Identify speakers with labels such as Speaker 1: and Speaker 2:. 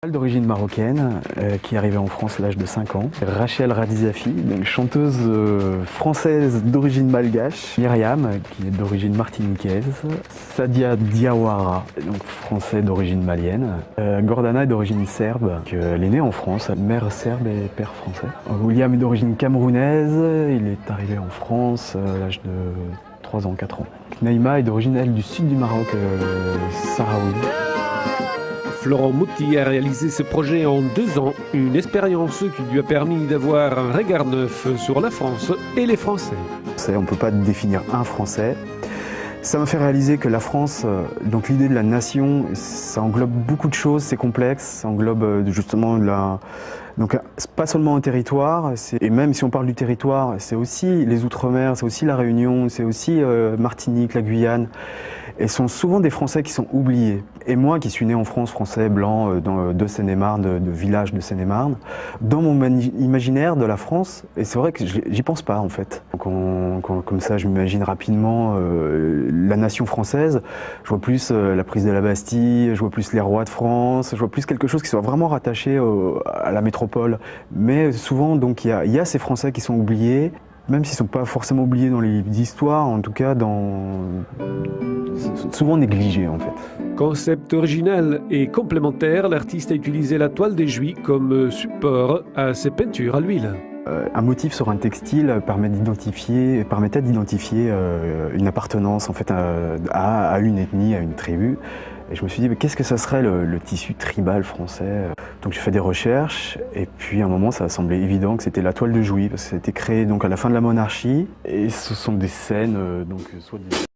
Speaker 1: D'origine marocaine, qui est arrivée en France à l'âge de 5 ans. Rachel Radizafi, donc chanteuse française d'origine malgache. Myriam, qui est d'origine martiniquaise. Sadia Diawara, donc français d'origine malienne. Gordana est d'origine serbe, elle est née en France, mère serbe et père français. William est d'origine camerounaise, il est arrivé en France à l'âge de 3 ans, 4 ans. Naïma est d'origine, elle, du sud du Maroc, sahraoui.
Speaker 2: Florent Mouty a réalisé ce projet en 2 ans, une expérience qui lui a permis d'avoir un regard neuf sur la France et les Français.
Speaker 1: On ne peut pas définir un Français. Ça m'a fait réaliser que la France, donc l'idée de la nation, ça englobe beaucoup de choses, c'est complexe, ça englobe justement donc pas seulement un territoire, et même si on parle du territoire, c'est aussi les Outre-mer, c'est aussi la Réunion, c'est aussi Martinique, la Guyane. Et ce sont souvent des Français qui sont oubliés. Et moi, qui suis né en France, français, blanc, de Seine-et-Marne, de village de Seine-et-Marne, dans mon imaginaire de la France, et c'est vrai que j'y pense pas en fait. Comme ça, je m'imagine rapidement la nation française. Je vois plus la prise de la Bastille, je vois plus les rois de France, je vois plus quelque chose qui soit vraiment rattaché à la métropole. Mais souvent, donc, il y a ces Français qui sont oubliés, même s'ils ne sont pas forcément oubliés dans les histoires, en tout cas souvent négligés en fait.
Speaker 2: Concept original et complémentaire, l'artiste a utilisé la toile des Juifs comme support à ses peintures à l'huile.
Speaker 1: Un motif sur un textile permettait d'identifier une appartenance en fait, à une ethnie, à une tribu. Et je me suis dit, mais qu'est-ce que ça serait le tissu tribal français? Donc j'ai fait des recherches, et puis à un moment ça a semblé évident que c'était la toile de Juif, parce que ça a été créé donc à la fin de la monarchie, et ce sont des scènes, donc soit des